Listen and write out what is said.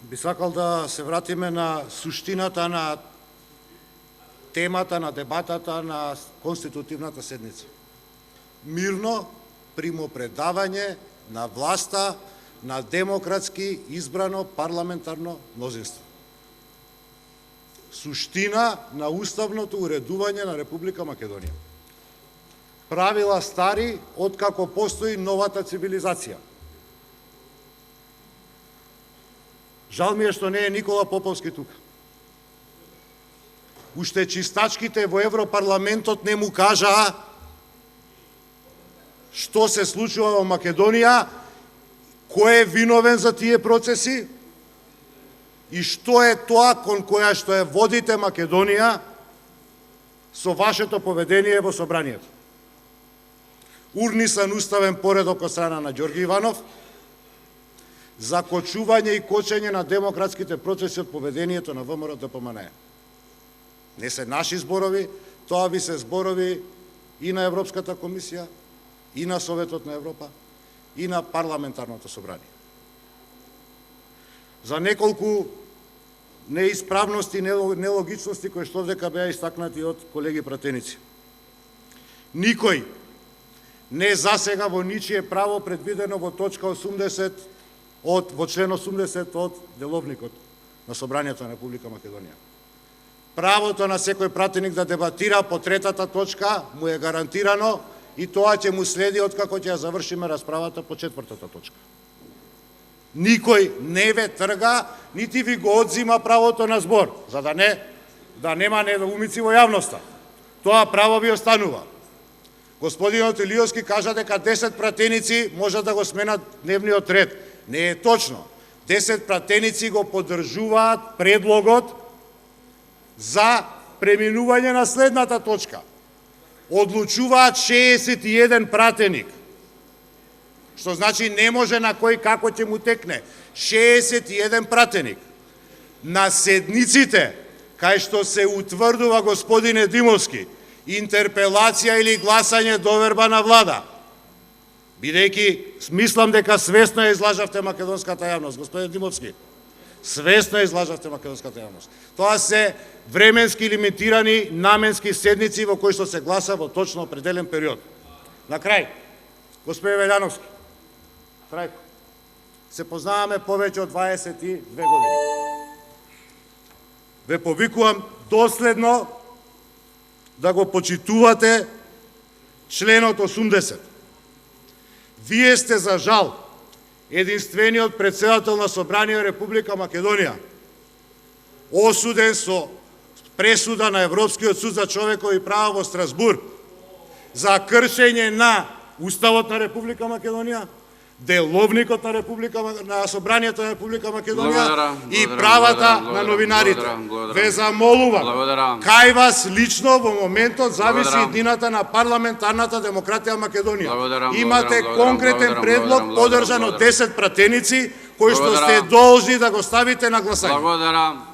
Би сакал да се вратиме на суштината на темата на дебатата на конститутивната седница. Мирно примопредавање на власта на демократски избрано парламентарно мнозинство. Суштина на уставното уредување на Република Македонија. Правила стари откако постои новата цивилизација. Жал ми е што не е Никола Поповски тука. Уште чистачките во Европарламентот не му кажаа што се случува во Македонија, кој е виновен за тие процеси и што е тоа кон која што е водите Македонија со вашето поведение во собранието. Урнисан уставен поредок од страна на Ѓорги Иванов, закочување и кочење на демократските процеси од поведението на ВМРО-ДПМНЕ. Не се наши зборови, тоа ви се зборови и на Европската комисија, и на Советот на Европа, и на парламентарното собрание. За неколку неисправности и нелогичности кои што дека беа истакнати од колеги пратеници. Никој не засега во ничие право предвидено во точка 80 во член 80 од деловникот на Собранието на Република Македонија. Правото на секој пратеник да дебатира по третата точка му е гарантирано и тоа ќе му следи откако ќе ја завршиме расправата по четвртата точка. Никој не ве трга, нити ви го одзима правото на збор, за да нема недоумици во јавноста. Тоа право ви останува. Господинот Илиовски кажа дека 10 пратеници можат да го сменат дневниот ред. Не е точно. 10 пратеници го поддржуваат предлогот за преминување на следната точка. Одлучуваат 61 пратеник, што значи не може на кој како ќе му текне. 61 пратеник. На седниците, кај што се утврдува, господине Димовски, интерпелација или гласање доверба на влада, бидејќи смислам дека свесно ја излажавте македонската јавност, господин Димовски, свесно ја излажавте македонската јавност. Тоа се временски лимитирани наменски седници во кои што се гласа во точно определен период. На крај, господин Велјановски, Трајко, се познаваме повеќе од 22 години. Ве повикувам доследно да го почитувате членот 80. Вие сте, за жал, единствениот председател на Собрание Република Македонија, осуден со пресуда на Европскиот суд за човекови права во Страсбург за кршење на Уставот на Република Македонија, Деловникот на Собранието на Република Македонија и правата на новинарите. Ве замолувам, кај вас лично во моментот зависи едината на парламентарната демократија Македонија. Имате конкретен предлог поддржан од 10 пратеници кои што сте должни да го ставите на гласање.